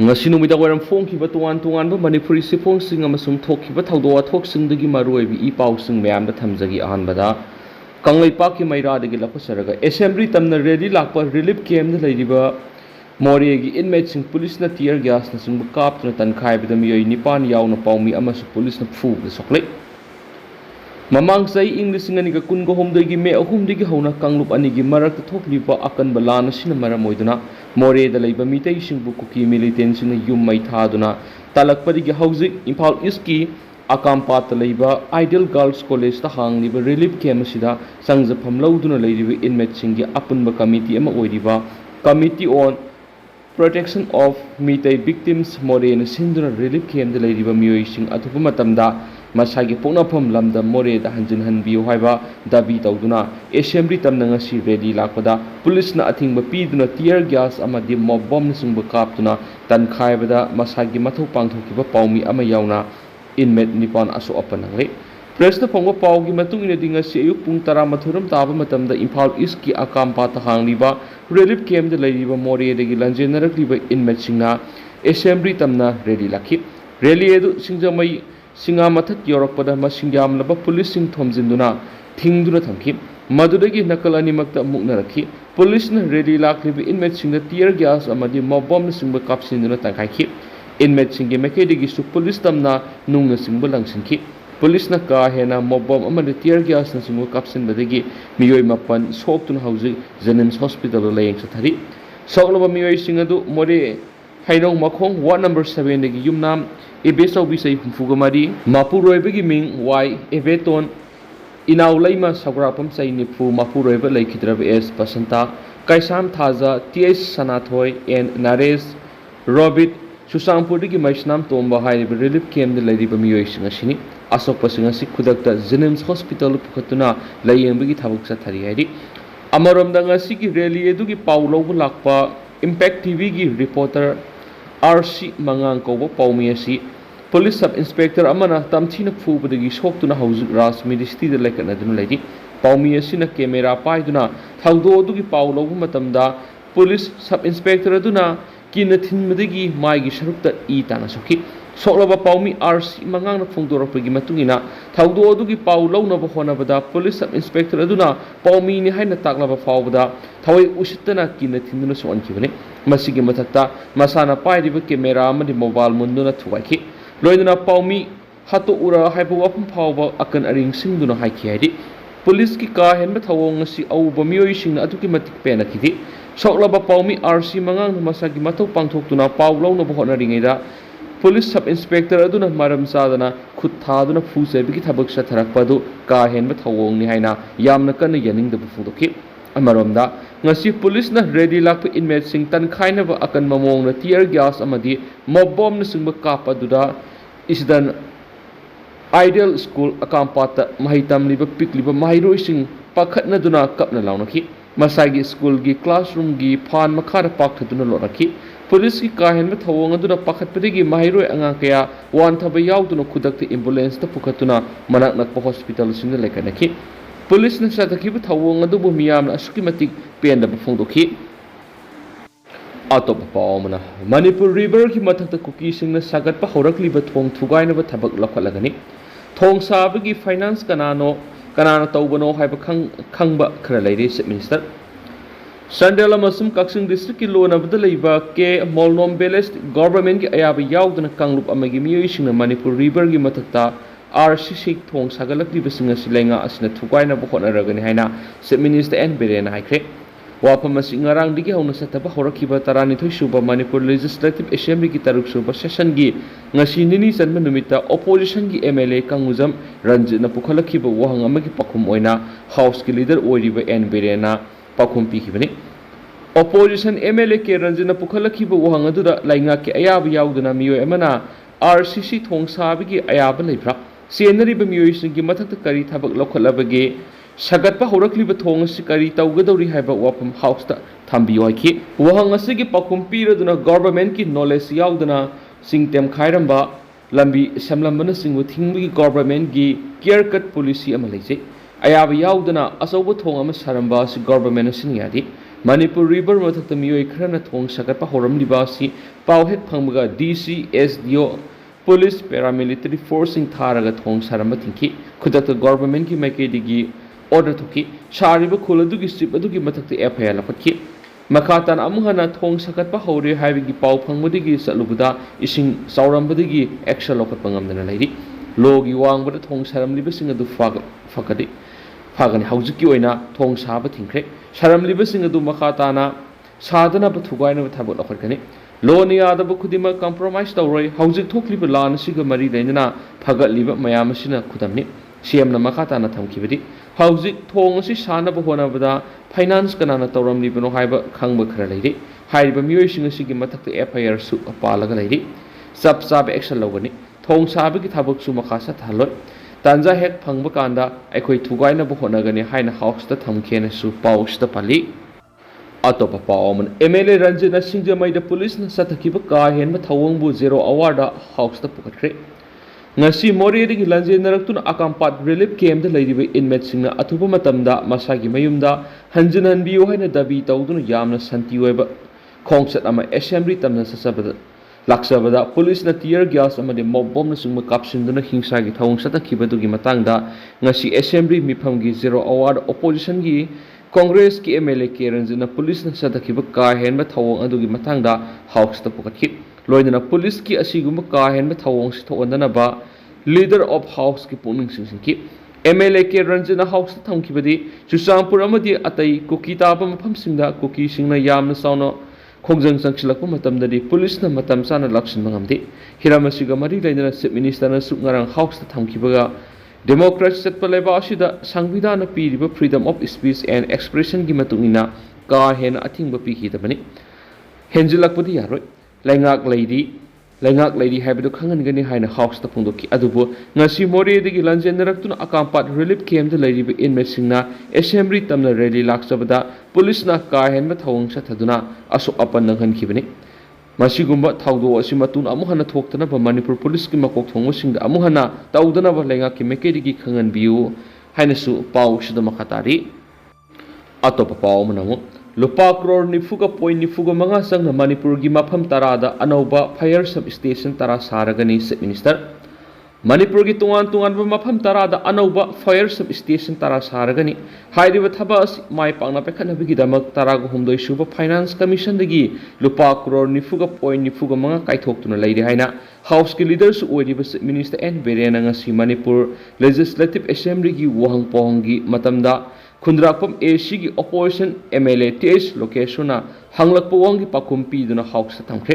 ngasi numida waram phongkhiba tuan tuan ba manipuri sipong sing amasung thokhiba thawdo athoksingi maruibi i pausing mayam da thamjagi ahanbada kanglai paki maira dagi lapasaraga assembly tamna ready lakpa relief camp da leidiba Moreh gi inmate sing police na tear gas na sung kap na tankhai bida miyoi nipan yaw na pawmi amasu police na phu da soklai mamang sai english ngani ga kun go homdagi me ahumdagi hona kanglup ani gi marak thokliba akan balana sina maramoiduna Moreh da leiba mitei singbu kuki militant sing yum mai thaduna talakpadi gi hauzik Imphal East ki Akampat leiba Ideal Girls College ta hangliba relief camp sida sangjapam lauduna leiriba inmate sing gi apunba committee ama oiriba committee on protection of mitei victims Moreh na sinduna relief camp da leiriba miyoi sing athupa matamda masagi poknafam lamda Moreh da hanjin hanbiyo haiba dabi tawduna assembly tamna ngasi ready lakpada police na athingba piduna tear gas amadi mob bomb na singba kaptuna tankhaiba masagi mathau pangthokiba pawmi ama yauna inmate nipan aso apanangle press na phongba pawgi matung ina dinga si ayuk pung 12 taba matamda Imphal East ki Akampa ta hangliba relief camp da leiriba Moreh dagi lanjenarakliba inmate singna assembly tamna ready lakhi rally edu singjamai singa mathak yorakpada masingyam laba police sing thomjinduna thingduna thamki madudagi nakal animakta muknarakhi police na ready lakliba inmate singna tear gas amadi mob bomb singba kapsinduna tangkhaiki inmate singi mekedigi su police tamna nungna singba langsinki police na ka hena mob bomb amadi tear gas na singba kapsinbadagi miyoi mapan soktuna hauji Jennings Hospital layeng sathari soklaba miyoi singadu Moreh hainong makhong ward number 7 dagi yumnam ebe saubi sai humfugamari mapuroibagi ming y eveton inaw laima sagrapam sai nifu mapuroiba laikhidraba s pasanta kaisam thaja ts sanathoi and nares robit susampurdagi maisnam tomba hairiba relief camp da leiriba miyoi singa sini asokpa singa si khudakta Jennings Hospital pukhatuna layembagi thabuk sathari hairi amaramda ngasi gi rally edugi paulobu lakpa impact tv gi reporter RC mangang kobo pawmi asi police sub inspector amana tamthina phubadagi soktuna hauzik ras ministry da lekana dun leidi pawmi asina camera paiduna thawdo dugi pawlobu matamda police sub inspector aduna kina thinmadagi maigi sharukta I tana sokhi soklaba pawmi RC mangang na phongdorakpagi matungina thawdo dugi pawlowna ba honabada police sub inspector aduna pawmi ni haina taklaba fawbada thawai usitana kina thinduna sonkibane masigi mathakta masana pairiba camera amadi mobile munduna thuwaiki loiduna pawmi hatu ura haiba wapam phawba akan aring singduna haiki haidi police ki ka henba thawong ngasi auba miyoi singna atuki matik pena kidi soklaba pawmi RC mangang masagi mathau pangthoktuna pawlowna ba honaringeida police sub inspector aduna maram sadana khut thaduna phusebigi thabak satharakpadu ka henba thawong ni haina yamna kana yaningda bu fudoki amaromda ngasi police na ready lakpa inmate sing tan khaina ba akan mamong na tear gas amadi mob bomb na singba kapa duda isdan Ideal School Akampata mahitam liba pikliba mahiroi sing pakhatna duna kapna launaki masagi school gi classroom gi phan makhara paktaduna loraki police ki kahenba thawong aduna pakhatpadigi mahiroi anga kaya wan thaba yauduna khudakta ambulance ta pukhatuna manak nakpa hospital singda lekanaki police na satakhiba thawong adubu miyamna asuki matik penda ba phongdoki atop paomana Manipur river ki mathakta kuki singna sagatpa horakliba thong thugaina ba thabak lakhalagani Thong sabagi finance kanana toubano haiba khangba khara leire chief minister Sandela masum kaksing district ki lona badalaiba ke molnom beles government ki ayaba yaudana kanglup amagi miyoi singna Manipur river gi mathakta RCC thong sagalakliba singa silenga asina thugaina ba honaragani haina chief minister N Biren haikre wapam asi ngarang digi hauna sataba horakhiba tarani thoisuba Manipur Legislative Assembly ki taruk suba session gi ngasi nini sanma numita opposition gi MLA kanguzam ranjina pukhalakhiba wahang amagi pakhum oina house ki leader oiriba N Birena pakhum pikhibani opposition MLA ke ranjina pukhalakhiba wahang aduda lainga ki ayaba yauduna miyoi amana RCC thong sabi gi ayaba leibra senariba miyoi singi mathakta kari thabak lokhalabagi sagatpa horakliba thong asi kari tawgadori haiba wapam house ta thambiyo ki wahang asigi pakhum piraduna government ki knowledge yauduna singtem khairamba lambi samlambana singbu thingbi government gi clear cut policy ama leise ayaba yauduna asoba thong ama saramba si government asini yadi Manipur River mathakta miyoi kharana thong sagatpa horamliba asi pau hek phangbaga DCSDO Police Paramilitary Force sing tharaga thong saramba thingki khudakta government ki maikaidigi order thoki shariba khuladugi strip adugi mathakta FIR lapatki makatan amuhana thong sagatpa hore haibigi pau phangmudigi salubuda ising saurambadigi action lokatpa ngamdana lairi logi wangbada thong saramliba sing adu fakadi fagani haujiki oina thong saba thingkre saramliba sing adu makatana sadana ba thugaina thabot lokhatkani loni adaba khudima compromise tawroi haujik thokliba lan siga mari leina phagatliba mayam asina khudamni CM na makatana thamkibadi haujik thong asi sanaba honabada finance kanana tawramlibano haiba khangba khara leire haiba miyoi sing asigi mathakta FIR su apalaga leire sab sab action logani thong sabagi thabak su makasa thaloi tanja hek phangba kanda aikhoi thugaina bo honagani haina house ta thamkhena su paus ta pali atopa paoman MLA Ranjana Singjamai da police na sathakiba ka henba thawang bu 0 award house ta pukhre ngasi Moreh digi lanje naraktuna akampat relief camp da leiriba inmate singna athuba matamda masagi mayumda hanjin hanbiyo haina dabi tawduna yamna santi oiba khongsat ama assembly tamna sasabada laksabada police na tear gas amade mob bomb na sungma kapsinduna hingsa gi thawang satakibadugi matangda ngasi assembly miphamgi 0 award opposition gi Congress ki MLA Keranjana police na satakiba ka henba thawang adugi matangda house ta pukatki loidana police ki asiguma ka henba thawang sithondana ba leader of house ki puning singki MLA Keranjana house ta thamkibadi Chusampur amadi atai kokita ba mafam singda koki singna yamna sauno khongjang sangsilakpa matamdadi police na matam sana lakshin mangamdi hiramasiga mari leidana chief minister na sukngarang house ta thamkibaga democracy setpa leba asida sangvidana piriba freedom of speech and expression gi matungina ka hena athingba piki tabani henjilakpadi yaroi laingak leidi haibadu khangangani haina house ta phungdoki adubu ngasi Moreh digi lanjenaraktuna akampat relief camp da leiriba inmate singna assembly tamna rally laksabada police na ka henba thawang sathaduna asu apan nanghankhibani masigumba thawdo asimatun amuhana thoktana ba Manipur police ki makok thongosingda amuhana tawdana ba lenga ki mekedigi khangan biu hainasu pau sida makatari atopa pau manamu lupa crore nifuga point nifuga manga sangna Manipur gi mafam tarada anauba fire sub station tara saragani chief minister Manipur gi tungan ba mafam tarada anauba fire sub station tara saragani hairiba thabas mai pangna pekhana bigi damak taraga humdoi suba finance commission dagi lupa crore nifuga point nifuga manga kaithoktuna leire haina house ki leaders oiriba minister N Biren ngasi Manipur legislative assembly gi wahang pohang gi matamda khundrakpam AC gi opposition MLA TS location hanglakpa wangi pakumpi duna house thamkre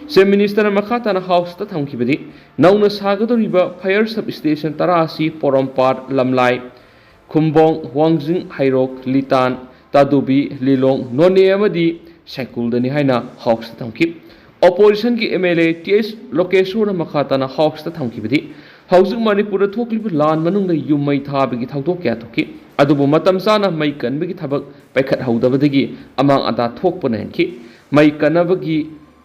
chief minister makhatana house ta thamkibadi nauna sagadoriba fire sub station tarasi porompar lamlai khumbong wangjing hairok litan tadubi lilong none amadi saikuldani haina house ta thamkib opposition ki MLA TS location makhatana house ta thamkibadi haujuk Manipur thokliba lan manungda yumai thabigi thawdok kya thoki adubu matam sana mai kanbigi thabak paikhat haudabadagi amang ata thokpana henki mai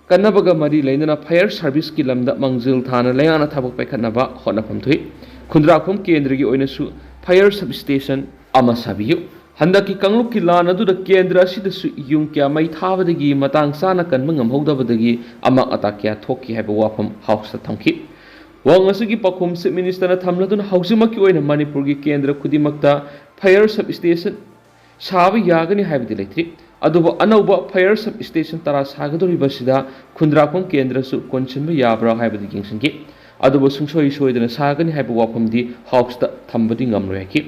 kanabaga mari leinana fire service ki lamda mangjil thana leyana thabak paikhatnaba honapam thui khundrakhum kendra gi oinasu fire substation ama sabiyu handaki kangluk ki lan adu da kendra sida su yung kya mai thabadagi matang sana kanma ngamhodabadagi ama ata kya thokki haiba wafam house ta thamki wangasugi pakhum chief minister na thamladuna hausima ki oina Manipur gi kendra khudimakta fire substation sabi yagani haibadi leitri aduba anauba fire substation tara sagadoriba sida khundrakhum kendra su konchinba yabra haibadi gingsingi aduba sungsoi soidana sagani haiba wafamdi house ta thambadi ngamroyaki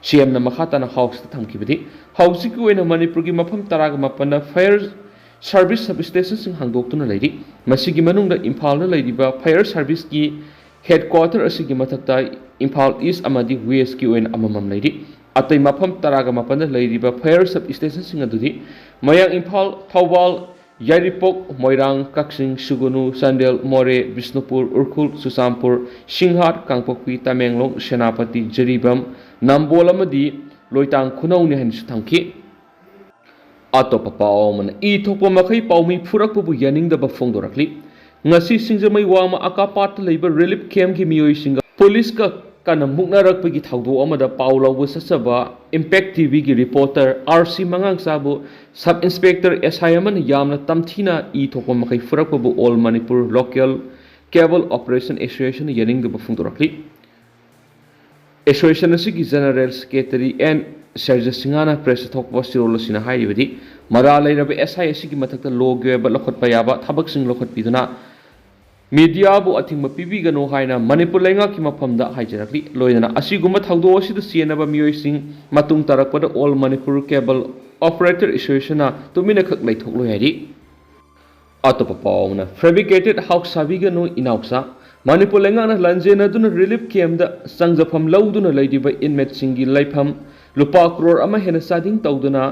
CM na makhatana house ta thamkibadi house ki oina Manipur gi mafam taraga mapana fire service substation sing hangdoktuna leiri masigi manungda Imphal na leiriba fire service ki headquarter asigi mathakta Imphal East amadi West ki oina amamam leiri atai mafam taraga mapana leiriba fire substation sing adudi mayang Imphal Thawbal Yaripok Moirang Kaksing Sugunu Sandel Moreh Bisnupur Urkhul Susampur Singhat Kangpokpi Tamenglong Senapati Jaribam Nambol amadi Loitang Khunauni han thamki atopa paoman I thokpa makhai paumi phurakpu yaningda ba phongdorakli ngasi singjamai wama akapat leiba relief camp gi miyoi singa police ka kana muknarakpagi thaudo amada pau lawbu sasaba impact tv gi reporter rc mangang sabu sub inspector SI amana yamna tamthina e thokpa makai furakpabu all manipur local cable operation association yaning de bafungdorakli association asigi general secretary and Serja Singana press thokpa sirol sina hairibadi mara leiraba SI asigi mathakta loge ba lokhotpa yaba thabak sing lokhotpiduna media bu athingma pibigano haina manipur lenga ki mafamda haijarakli loidana asiguma thaudo asida sienaba miyoi sing matung tarakpada all manipur cable operator association na tumina khak laithoklo yari atopa pawna fabricated house sabigano inauksa manipur lenga na lanjena duna relief camp da sangjafam lauduna leidiba inmate singi laifam lupa crore ama hena sading tawduna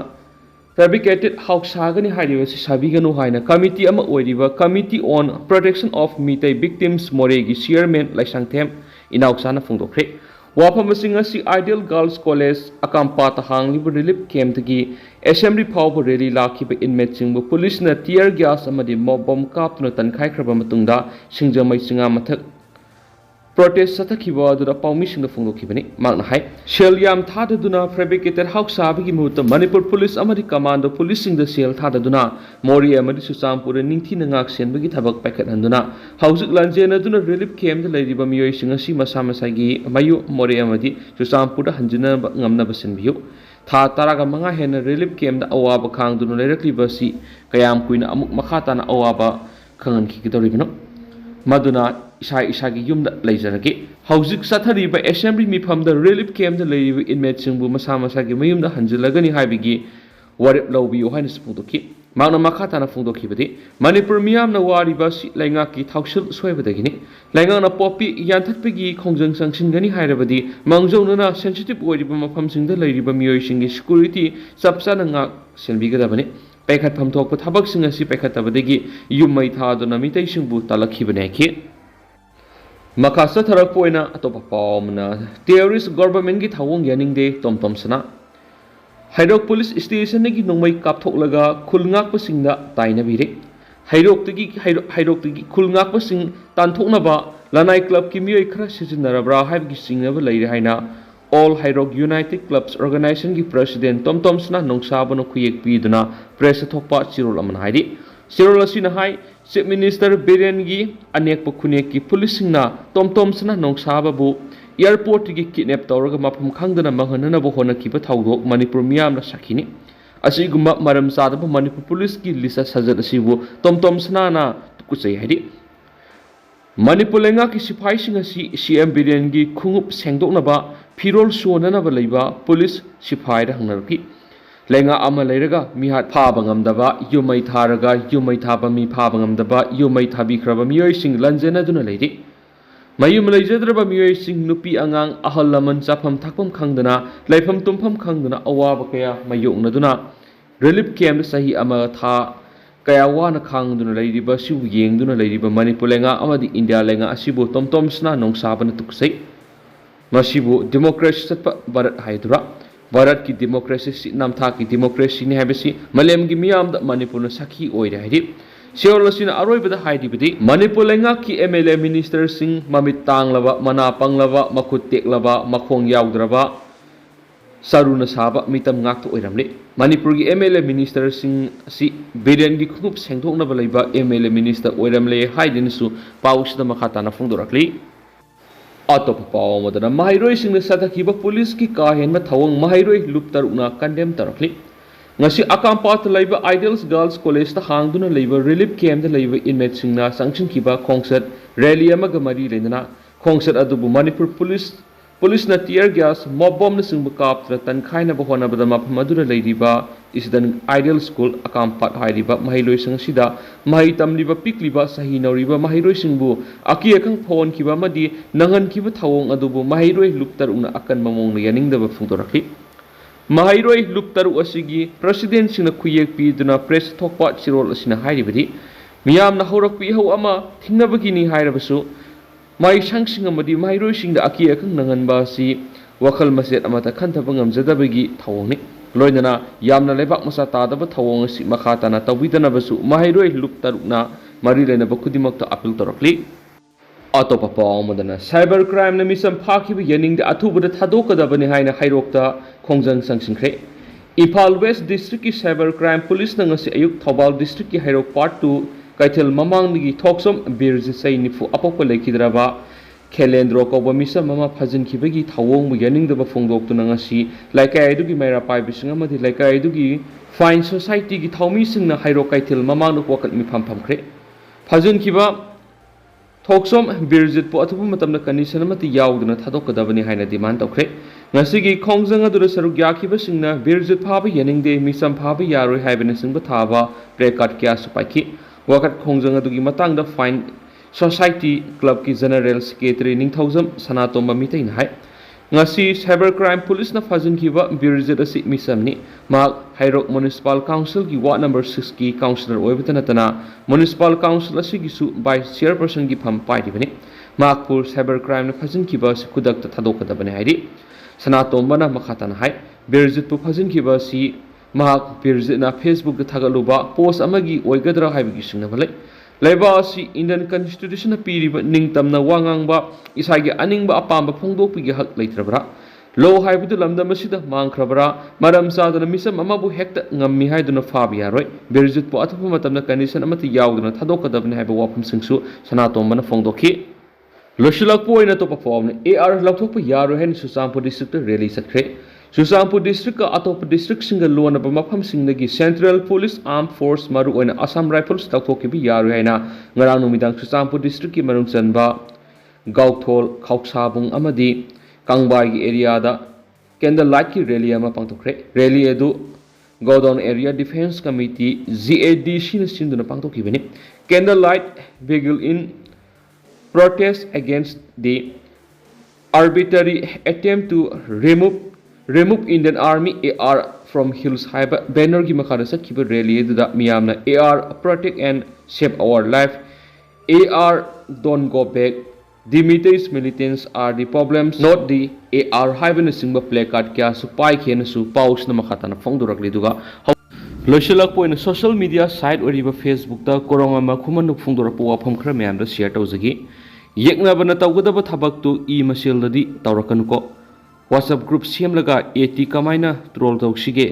fabricated house sagani hairibasi sabigano haina committee ama oiriba committee on protection of mitai victims Moreh gi chairman laisangthem inauksa na phungdokre wafam asi ideal girls college akampa ta hangliba relief camp gi assembly power rally lakhiba inmate singbu police na tear gas amadi mob bomb kaptuna tankhai khraba matungda singjamai singa mathak protest satakhiba adura paumi singda phungdokhibani magna hai shell yam thadaduna fabricated house sabigi muta manipur police amadi commando police singda shell thadaduna Moreh amadi suchampura ningthina ngak senbagi thabak paikhat handuna haujuk lanjena duna relief camp da leiriba miyoi singa si masa masagi mayu Moreh amadi suchampura hanjina ngamna basinbiyu tha taraga manga hena relief camp da awaba khangduna leirakliba si kayam kuina amuk makha na awaba khangan khigidoribino maduna isagi yumda leijarage haujuk sathariba assembly mifamda relief camp da leiriba inmate singbu masa masagi mayumda hanjilagani haibigi warep lawbiyo haina spungdoki magna makhatana phungdokhibadi manipur miyamna wariba si lainga ki thausil soibadagini lainga na popi yanthatpagi khongjang sangsingani hairabadi mangjawnana sensitive oiriba mafamsingda leiriba miyoi singi security chapchana nga senbigadabani paikhat phamthokpa thabak sing asi paikhatabadagi yummai thaduna mitai singbu talakhibane ki makasa tharak poina atopa pawmna terrorist government gi thawong yaningde tomtom sana hairok police station gi nongmai kapthoklaga khulngak pasingda taina bire hairok tigi khulngak pasing tanthoknaba lanai club ki miyoi khara sijinarabra haibgi singnaba leire haina all hairok united clubs organization gi president Tomtom sana nongsabano khuyek piduna press thokpa chirol amana haidi chirol asina hai chief minister Biren gi anekpa khunek ki police singna Tomtom sana nongsaba bu airport gi kidnap tawraga mafam khangdana manghanana bo hona kiba thawdok manipur miyamna sakhini asiguma maram sadaba manipur police ki lisa sajat asibu Tomtom sana na tukusai haidi manipur lenga ki sipai singa si CM Biren gi khungup sengdoknaba firol sonanaba leiba police sipai ra hangnarki lenga ama leiraga mihat phaba ngamdaba yumai tharaga yumai thaba mi phaba ngamdaba yumai thabi khraba miyoi sing lanjena duna leiri mayum leijadraba miyoi sing nupi angang ahal laman chafam thakpam khangdana leifam tumpham khangdana awaba kaya mayokna duna relief camp sahi ama tha kaya wana khangduna leiriba sibu yengduna leiriba manipur lenga amadi india lenga asibu Tomtom sna nongsabana tuksai masibu democracy satpa barat haidura Bharat ki democracy si namtha ki democracy ni habisi malem gi miyam da manipur na sakhi oire haidi seolosina aroibada haidibidi manipur lenga ki MLA minister sing mamit tanglaba mana panglaba makhut teklaba makhong yaudra saruna saba mitam ngak to oiramle manipur gi MLA minister sing si Biren gi khup sengthokna ba leiba MLA minister oiramle haidin su pausda makhata na phungdorakli atop pawmadana mahairoi singna sathakiba police ki ka henma thawang mahairoi luptaruna condemn tarakli ngasi akampat leiba ideals girls college ta hangduna leiba relief camp da leiba inmate singna sanction kiba concert rally amaga mari lendana concert adubu manipur police na tear gas mob bomb na singba kaptra tan khaina ba hona bada mapam adura leiriba isdan ideal school akampat hairiba mahailoi sang sida mahai tamliba pikliba sahi nauriba mahairoi singbu aki akang phone kiba madi nangan kiba thawong adubu mahairoi luptaruna akan mamong yaning da ba phungdorakli mahairoi luptaru asigi president singna khuyek piduna press thokpa chirol asina hairibadi miyamna horakpi ho ama thingnabagini hairabasu mai sangsing amadi mahairoi singda aki akang nangan ba si wakhal maset amata khantaba ngamjadabagi thawongni loinana yamna lebak masa tadaba thawong si makhata na tawidana basu mahairoi luptaruna mari lena ba khudimakta apil torakli ꯑꯇꯣꯞꯄ ꯄꯥꯎ ꯑꯃꯗꯅ cyber ꯀ꯭ꯔꯥꯏꯝꯅ ꯃꯤꯆꯝ ꯐꯥꯈꯤꯕ ꯌꯦꯅꯤꯡꯗ ꯑꯊꯨꯕꯗ ꯊꯥꯗꯣꯛꯀꯗꯕꯅꯤ ꯍꯥꯏꯅ ꯍꯩꯔꯣꯛꯇ ꯈꯣꯡꯖꯪ ꯆꯪꯁꯤꯟꯈ꯭ꯔꯦ꯫ Imphal west ꯗꯤꯁꯇ꯭ꯔꯤꯛꯀꯤ cyber crime ꯄꯨꯂꯤꯁꯅ ꯉꯁꯤ ꯑꯌꯨꯛ ꯊꯧꯕꯥꯜ ꯗꯤꯁꯇ꯭ꯔꯤꯛꯀꯤ ꯍꯩꯔꯣꯛ ꯄꯥꯔꯠ 2 ꯀꯩꯊꯦꯜ ꯃꯃꯥꯡꯗꯒꯤ ꯊꯣꯛꯁꯝ ꯕꯤꯔꯖꯤꯠ ꯆꯍꯤ 90 ꯑꯄꯣꯛꯄ ꯂꯩꯈꯤꯗ꯭ꯔꯕ ꯈꯦꯂꯦꯟꯗ꯭ꯔꯣ ꯀꯧꯕ ꯃꯤꯆꯝ ꯑꯃ ꯐꯥꯖꯤꯟꯈꯤꯕꯒꯤ ꯊꯧꯑꯣꯡꯕꯨ ꯌꯥꯅꯤꯡꯗꯕ ꯐꯣꯡꯗꯣꯛꯇꯨꯅ ꯉꯁꯤ ꯂꯩꯀꯥꯏ ꯑꯗꯨꯒꯤ ꯃꯩꯔꯥ ꯄꯥꯏꯕꯁꯤꯡ ꯑꯃꯗꯤ ꯂꯩꯀꯥꯏ ꯑꯗꯨꯒꯤ ꯐꯥꯏꯟ ꯁꯣꯁꯥꯏꯇꯤꯒꯤ ꯊꯧꯃꯤꯁꯤꯡꯅ ꯍꯩꯔꯣꯛ ꯀꯩꯊꯦꯜ ꯃꯃꯥꯡꯗ ꯋꯥꯀꯠ ꯃꯤꯐꯝ ꯐꯝꯈ꯭ꯔꯦ꯫ ꯐꯥꯖꯤꯟꯈꯤꯕ ꯊꯣꯛꯁꯣꯝ ꯕꯤꯔꯖꯤꯠꯄꯨ ꯑꯊꯨꯕ ꯃꯇꯝꯗ ꯀꯟꯗꯤꯁꯟ ꯑꯃꯠꯇ ꯌꯥꯎꯗꯅ ꯊꯥꯗꯣꯛꯀꯗꯕꯅꯤ ꯍꯥꯏꯅ ꯗꯤꯃꯥꯟ ꯇꯧꯈ꯭ꯔꯦ꯫ ꯉꯁꯤꯒꯤ ꯈꯣꯡꯖꯪ ꯑꯗꯨꯗ ꯁꯔꯨꯛ ꯌꯥꯈꯤꯕꯁꯤꯡꯅ ꯕꯤꯔꯖꯤꯠ ꯐꯥꯕ ꯌꯥꯅꯤꯡꯗꯦ, ꯃꯤꯆꯝ ꯐꯥꯕ ꯌꯥꯔꯣꯏ ꯍꯥꯏꯕꯅꯆꯤꯡꯕ ꯊꯥꯕ ꯄ꯭ꯂꯦꯀꯥꯔꯗ ꯀꯌꯥꯁꯨ ꯄꯥꯏꯈꯤ꯫ ꯋꯥꯀꯠ ꯈꯣꯡꯖꯪ ꯑꯗꯨꯒꯤ ꯃꯇꯥꯡꯗ ꯐꯥꯏꯟ ꯁꯣꯁꯥꯏꯇꯤ ꯀ꯭ꯂꯕꯀꯤ ꯖꯦꯅꯔꯦꯜ ꯁꯦꯀ꯭ꯔꯦꯇꯔꯤ ꯅꯤꯡꯊꯧꯖꯝ ꯁꯅꯥꯇꯣꯝꯕ ꯃꯤꯇꯩꯅ ꯍꯥꯏ ꯉꯁꯤ ꯁꯥꯏꯕꯔ ꯀ꯭ꯔꯥꯏꯝ ꯄꯨꯂꯤꯁꯅ ꯐꯥꯖꯤꯟꯈꯤꯕ ꯕꯤꯔꯖꯤꯠ ꯑꯁꯤ ꯃꯤꯆꯝꯅꯤ꯫ ꯃꯍꯥꯛ ꯍꯩꯔꯣꯛ ꯃ꯭ꯌꯨꯅꯤꯁꯤꯄꯥꯜ ꯀꯥꯎꯟꯁꯤꯜꯒꯤ ꯋꯥꯔꯗ ꯅꯝꯕꯔ 6ꯀꯤ ꯀꯥꯎꯟꯁꯤꯂꯔ ꯑꯣꯏꯕꯇ ꯅꯠꯇꯅ ꯃ꯭ꯌꯨꯅꯤꯁꯤꯄꯥꯜ ꯀꯥꯎꯟꯁꯤꯜ ꯑꯁꯤꯒꯤꯁꯨ ꯚꯥꯏꯁ ꯆꯤꯌꯔꯄꯔꯁꯟꯒꯤ ꯐꯝ ꯄꯥꯏꯔꯤꯕꯅꯤ꯫ ꯃꯍꯥꯛꯄꯨ ꯁꯥꯏꯕꯔ ꯀ꯭ꯔꯥꯏꯝꯅ ꯐꯥꯖꯤꯟꯈꯤꯕ ꯑꯁꯤ ꯈꯨꯗꯛꯇ ꯊꯥꯗꯣꯛꯀꯗꯕꯅꯤ ꯍꯥꯏꯔꯤ꯫ ꯁꯅꯥꯇꯣꯝꯕꯅ ꯃꯈꯥ ꯇꯥꯅ ꯍꯥꯏ ꯕꯤꯔꯖꯤꯠꯄꯨ ꯐꯥꯖꯤꯟꯈꯤꯕ ꯑꯁꯤ ꯃꯍꯥꯛ ꯕꯤꯔꯖꯤꯠꯅ ꯐꯦꯁꯕꯨꯛꯇ ꯊꯥꯒꯠꯂꯨꯕ ꯄꯣꯁꯠ ꯑꯃꯒꯤ ꯑꯣꯏꯒꯗ꯭ꯔꯥ ꯍꯥꯏꯕꯒꯤ ꯆꯤꯡꯅꯕ ꯂꯩ꯫ ꯂꯩꯕꯥꯛ ꯑꯁꯤ ꯏꯟꯗꯤꯌꯟ ꯀꯟꯁꯇꯤꯇ꯭ꯌꯨꯁꯟꯅ ꯄꯤꯔꯤꯕ ꯅꯤꯡꯇꯝꯅ ꯋꯥ ꯉꯥꯡꯕ, ꯏꯁꯥꯒꯤ ꯑꯅꯤꯡꯕ ꯑꯄꯥꯝꯕ ꯐꯣꯡꯗꯣꯛꯄꯒꯤ ꯍꯛ ꯂꯩꯇ꯭ꯔꯕ꯭ꯔꯥ? ꯂꯣ ꯍꯥꯏꯕꯗꯨ ꯂꯝꯗꯝ ꯑꯁꯤꯗ ꯃꯥꯡꯈ꯭ꯔꯕ꯭ꯔꯥ? ꯃꯔꯝ ꯆꯥꯗꯅ ꯃꯤꯆꯝ ꯑꯃꯕꯨ ꯍꯦꯛꯇ ꯉꯝꯃꯤ ꯍꯥꯏꯗꯨꯅ ꯐꯥꯕ ꯌꯥꯔꯣꯏ꯫ ꯕꯤꯔꯖꯤꯠꯄꯨ ꯑꯊꯨꯕ ꯃꯇꯝꯗ ꯀꯟꯗꯤꯁꯟ ꯑꯃꯠꯇ ꯌꯥꯎꯗꯅ ꯊꯥꯗꯣꯛꯀꯗꯕꯅꯤ ꯍꯥꯏꯕ ꯋꯥꯐꯝꯁꯤꯡꯁꯨ ꯁꯅꯥꯇꯣꯝꯕꯅ ꯐꯣꯡꯗꯣꯛꯈꯤ꯫ ꯂꯣꯏꯁꯤꯜꯂꯛꯄ ꯑꯣꯏꯅ ꯑꯇꯣꯞꯄ ꯄꯥꯎꯅ ꯑꯦ.ꯑꯥꯔ ꯂꯧꯊꯣꯛꯄ ꯌꯥꯔꯣꯏ ꯍꯥꯏꯅ ꯆꯨꯔꯆꯥꯟꯄꯨꯔ ꯗꯤꯁꯇ꯭ꯔꯤꯛꯇ ꯔꯦꯂꯤ ꯆꯠꯈ꯭ꯔꯦ꯫ ꯆꯨꯔꯆꯥꯟꯄꯨꯔ ꯗꯤꯁꯇ꯭ꯔꯤꯛꯀ ꯑꯇꯣꯞꯄ ꯗꯤꯁꯇ꯭ꯔꯤꯛꯁꯤꯡꯒ ꯂꯣꯟꯅꯕ ꯃꯐꯝꯁꯤꯡꯗꯒꯤ ꯁꯦꯟꯇ꯭ꯔꯦꯜ ꯄꯨꯂꯤꯁ ꯑꯥꯔꯝ ꯐꯣꯔꯁ ꯃꯔꯨꯑꯣꯏꯅ ꯑꯁꯥꯝ ꯔꯥꯏꯐꯜꯁ ꯂꯧꯊꯣꯛꯈꯤꯕ ꯌꯥꯔꯣꯏ ꯍꯥꯏꯅ ꯉꯔꯥꯡ ꯅꯨꯃꯤꯗꯥꯡ ꯆꯨꯔꯆꯥꯟꯄꯨꯔ ꯗꯤꯁꯇ꯭ꯔꯤꯛꯀꯤ ꯃꯅꯨꯡ ꯆꯟꯕ ꯒꯧꯊꯣꯜ, ꯈꯥꯎꯁꯥꯕꯨꯡ ꯑꯃꯗꯤ ꯀꯪꯕꯥꯏꯒꯤ ꯑꯦꯔꯤꯌꯥꯗ ꯀꯦꯟꯗꯜ ꯂꯥꯏꯠꯀꯤ ꯔꯦꯂꯤ ꯑꯃ ꯄꯥꯡꯊꯣꯛꯈ꯭ꯔꯦ꯫ ꯔꯦꯂꯤ ꯑꯗꯨ ꯒꯣꯗꯥꯎꯟ ꯑꯦꯔꯤꯌꯥ ꯗꯤꯐꯦꯟꯁ ꯀꯃꯤꯇꯤ (GADC)ꯅ ꯁꯤꯟꯗꯨꯅ ꯄꯥꯡꯊꯣꯛꯈꯤꯕꯅꯤ꯫ Candle light vigil in protest against the arbitrary attempt to remove Indian Army AR from hills haiba bannergi makhada sakhiba rally aduda miyamna AR protect and save our life, AR don't go back, Dimita's militants are the problems, not the AR haibana singba placard kya su pai khena su pausna makhatana phongdorakli duga loisilak poina social media site oriba Facebook ta korong ama khumanuk phongdorapwa wafam khra mayam da share tawjagi yeknabana tawgadaba thabaktu email-dadi tawrakanuko WhatsApp group semlaga AT kamaina troll tawsige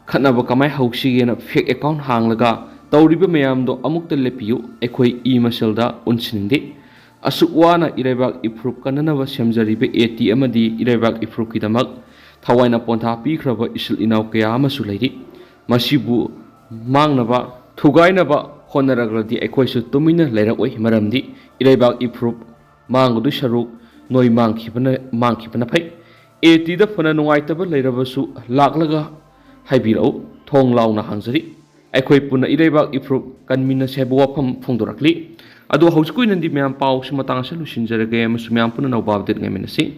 khatnaba kamai hauksige na fake account hanglaga tawriba mayamdo amukta lepiyu ekhoi email da unsininde asukwana iraibak improve kanana semjaribe AT amadi iraibak improve kidamak thawaina pontha pikhraba isil inaw kaya amasu leiri masibu mangnaba thugainaba honaragradi ekhoi su tumina leirakoi maramdi iraibak improve mangdu sharuk noi mangkhibana phai AT da fana nungaitaba leirabasu laklaga haibirau thong launa hangjari ekhoi puna iraibak improve kanmina sebu wafam phongdorakli adu hauskui nandi myam paw sumatang salu sinjarage amasum myam puna nau babdet ngai menasi